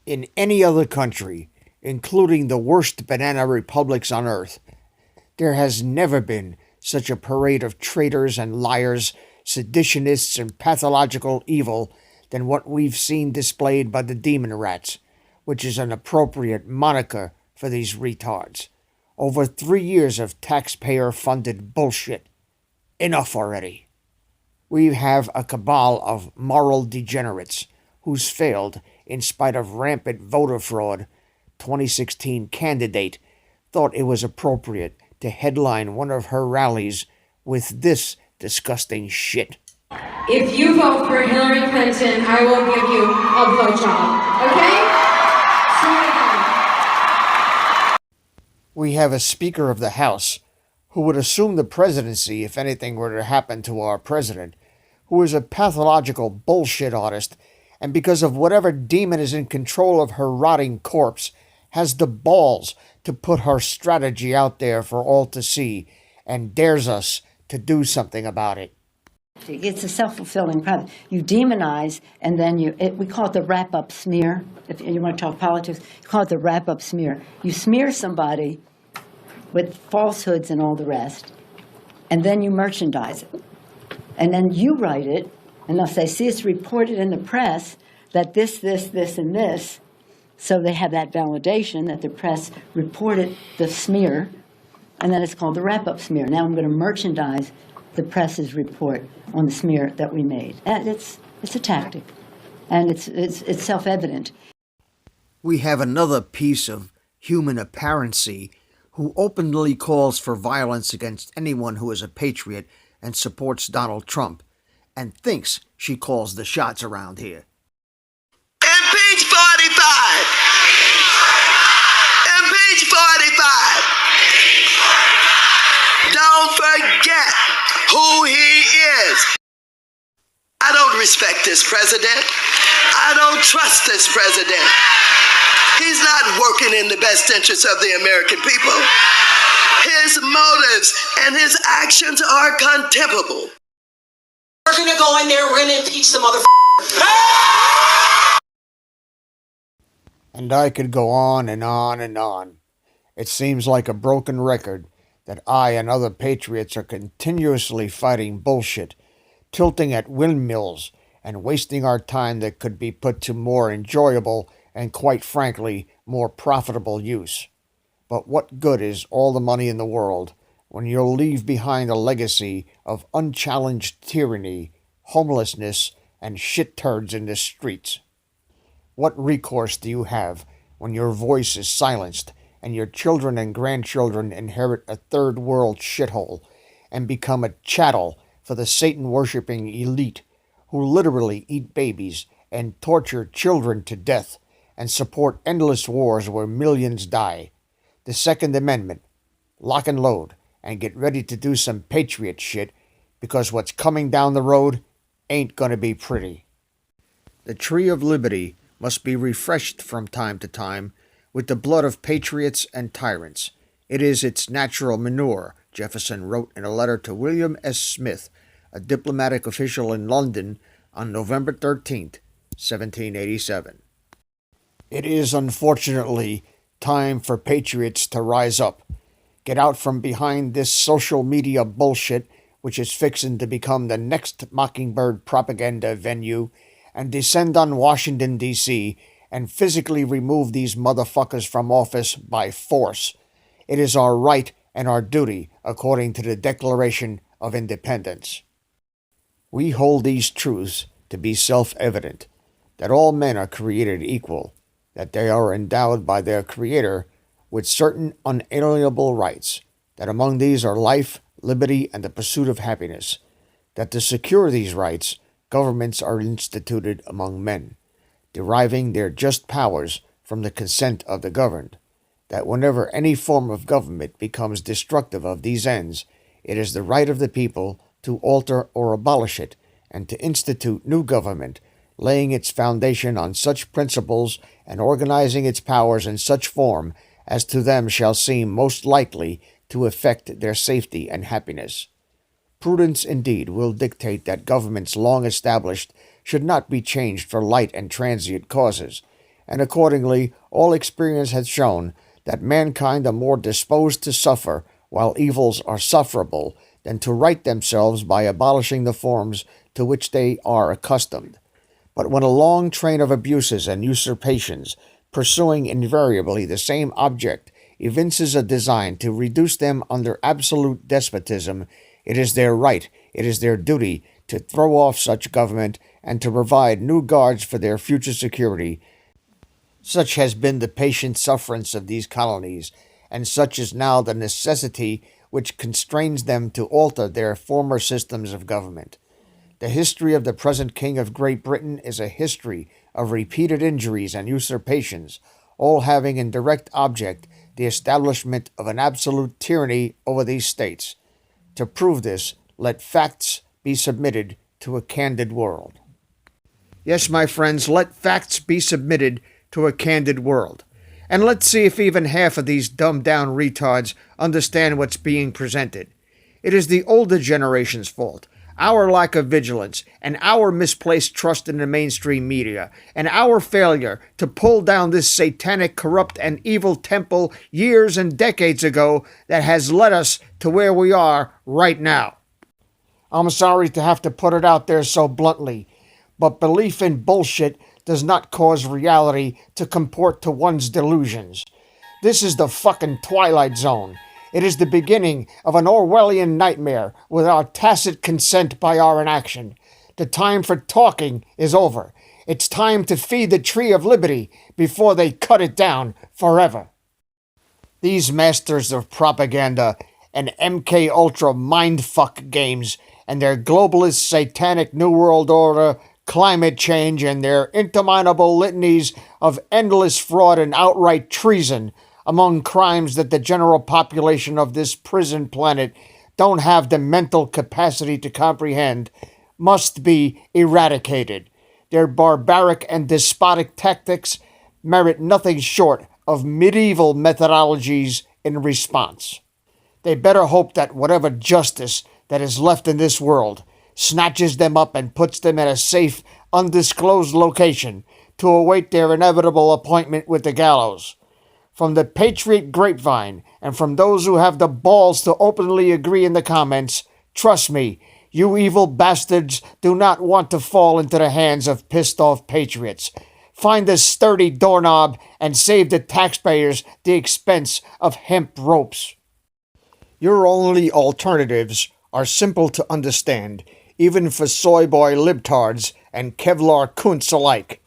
In any other country, including the worst banana republics on earth, there has never been such a parade of traitors and liars, seditionists and pathological evil than what we've seen displayed by the DemonRats, which is an appropriate moniker for these retards. Over 3 years of taxpayer-funded bullshit. Enough already. We have a cabal of moral degenerates who's failed, in spite of rampant voter fraud. 2016 candidate thought it was appropriate to headline one of her rallies with this disgusting shit. If you vote for Hillary Clinton, I will give you a blowjob, okay? We have a Speaker of the House who would assume the presidency if anything were to happen to our president, who is a pathological bullshit artist, and because of whatever demon is in control of her rotting corpse, has the balls to put her strategy out there for all to see, and dares us to do something about it. It's a self-fulfilling prophecy. You demonize, and then we call it the wrap-up smear. If you want to talk politics, you call it the wrap-up smear. You smear somebody with falsehoods and all the rest, and then you merchandise it. And then you write it, and they'll say, see, it's reported in the press that this, and this. So they have that validation that the press reported the smear, and then it's called the wrap-up smear. Now I'm going to merchandise the press's report on the smear that we made. And it's a tactic, and it's self-evident. We have another piece of human apparency who openly calls for violence against anyone who is a patriot and supports Donald Trump, and thinks she calls the shots around here. Impeach 45! Impeach 45! Don't forget who he is. I don't respect this president. I don't trust this president. He's not working in the best interest of the American people. His motives and his actions are contemptible. We're gonna go in there, we're gonna impeach the motherfucker. And I could go on and on and on. It seems like a broken record that I and other patriots are continuously fighting bullshit, tilting at windmills, and wasting our time that could be put to more enjoyable and, quite frankly, more profitable use. But what good is all the money in the world when you'll leave behind a legacy of unchallenged tyranny, homelessness, and shit turds in the streets? What recourse do you have when your voice is silenced and your children and grandchildren inherit a third world shithole and become a chattel for the Satan-worshipping elite who literally eat babies and torture children to death and support endless wars where millions die? The Second Amendment. Lock and load and get ready to do some patriot shit, because what's coming down the road ain't gonna be pretty. The tree of liberty must be refreshed from time to time with the blood of patriots and tyrants. It is its natural manure, Jefferson wrote in a letter to William S. Smith, a diplomatic official in London, on November 13th, 1787. It is, unfortunately, time for patriots to rise up, get out from behind this social media bullshit, which is fixing to become the next Mockingbird propaganda venue, and descend on Washington, D.C., and physically remove these motherfuckers from office by force. It is our right and our duty, according to the Declaration of Independence. We hold these truths to be self-evident, that all men are created equal, that they are endowed by their Creator with certain unalienable rights, that among these are life, liberty, and the pursuit of happiness, that to secure these rights, governments are instituted among men, deriving their just powers from the consent of the governed, that whenever any form of government becomes destructive of these ends, it is the right of the people to alter or abolish it, and to institute new government, laying its foundation on such principles and organizing its powers in such form as to them shall seem most likely to effect their safety and happiness. Prudence indeed will dictate that governments long established should not be changed for light and transient causes, and accordingly all experience has shown that mankind are more disposed to suffer while evils are sufferable than to right themselves by abolishing the forms to which they are accustomed. But when a long train of abuses and usurpations, pursuing invariably the same object, evinces a design to reduce them under absolute despotism, it is their right, it is their duty to throw off such government and to provide new guards for their future security. Such has been the patient sufferance of these colonies, and such is now the necessity which constrains them to alter their former systems of government. The history of the present King of Great Britain is a history of repeated injuries and usurpations, all having in direct object the establishment of an absolute tyranny over these states. To prove this, let facts be submitted to a candid world. Yes, my friends, let facts be submitted to a candid world. And let's see if even half of these dumbed-down retards understand what's being presented. It is the older generation's fault. Our lack of vigilance, and our misplaced trust in the mainstream media, and our failure to pull down this satanic, corrupt, and evil temple years and decades ago that has led us to where we are right now. I'm sorry to have to put it out there so bluntly, but belief in bullshit does not cause reality to comport to one's delusions. This is the fucking Twilight Zone. It is the beginning of an Orwellian nightmare with our tacit consent by our inaction. The time for talking is over. It's time to feed the tree of liberty before they cut it down forever. These masters of propaganda and MK Ultra mindfuck games and their globalist satanic New World Order, climate change, and their interminable litanies of endless fraud and outright treason among crimes that the general population of this prison planet don't have the mental capacity to comprehend, must be eradicated. Their barbaric and despotic tactics merit nothing short of medieval methodologies in response. They better hope that whatever justice that is left in this world snatches them up and puts them in a safe, undisclosed location to await their inevitable appointment with the gallows. From the Patriot grapevine, and from those who have the balls to openly agree in the comments, trust me, you evil bastards do not want to fall into the hands of pissed-off patriots. Find a sturdy doorknob and save the taxpayers the expense of hemp ropes. Your only alternatives are simple to understand, even for soy boy libtards and Kevlar Kunts alike.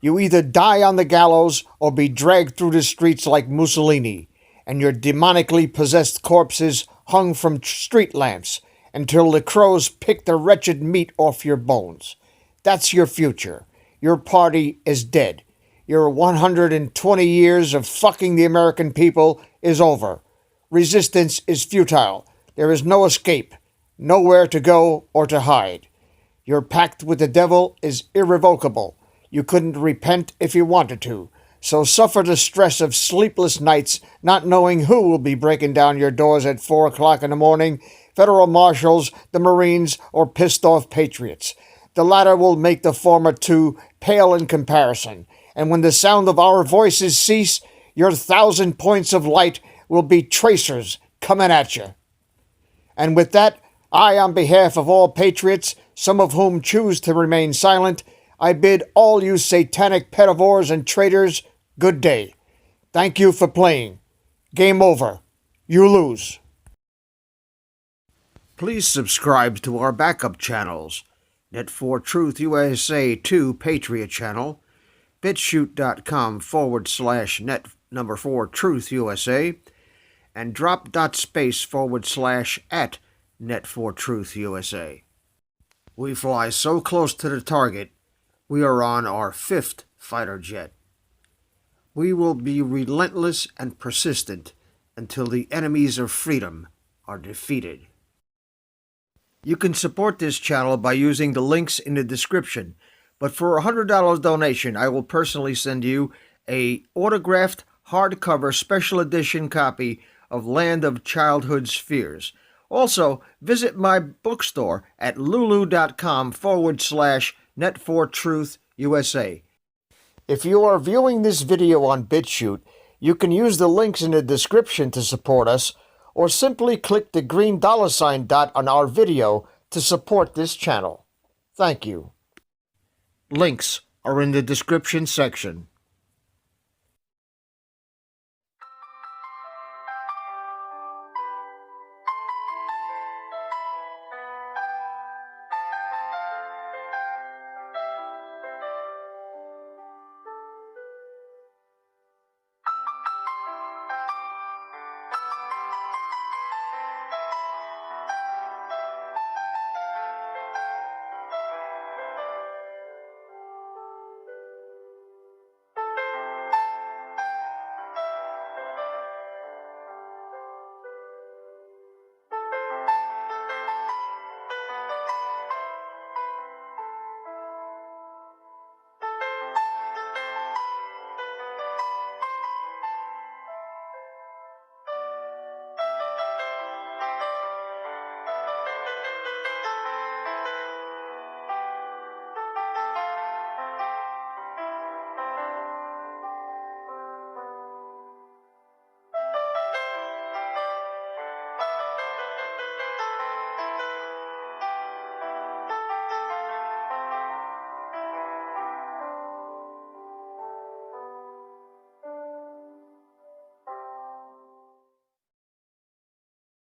You either die on the gallows or be dragged through the streets like Mussolini, and your demonically possessed corpses hung from street lamps until the crows pick the wretched meat off your bones. That's your future. Your party is dead. Your 120 years of fucking the American people is over. Resistance is futile. There is no escape, nowhere to go or to hide. Your pact with the devil is irrevocable. You couldn't repent if you wanted to, so suffer the stress of sleepless nights not knowing who will be breaking down your doors at 4 o'clock in the morning, federal marshals, the Marines, or pissed-off patriots. The latter will make the former two pale in comparison, and when the sound of our voices cease, your 1,000 points of light will be tracers coming at you. And with that, I, on behalf of all patriots, some of whom choose to remain silent, I bid all you satanic pedivores and traitors good day. Thank you for playing. Game over. You lose. Please subscribe to our backup channels. Net4Truth USA 2 Patriot channel, BitChute.com/net4Truth USA, and drop.space/@Net4Truth USA. We fly so close to the target, we are on our 5th fighter jet. We will be relentless and persistent until the enemies of freedom are defeated. You can support this channel by using the links in the description, but for a $100 donation, I will personally send you a autographed hardcover special edition copy of Land of Childhood's Fears. Also, visit my bookstore at lulu.com/Net4Truth USA. If you are viewing this video on BitChute, you can use the links in the description to support us, or simply click the green $ dot on our video to support this channel. Thank you. Links are in the description section.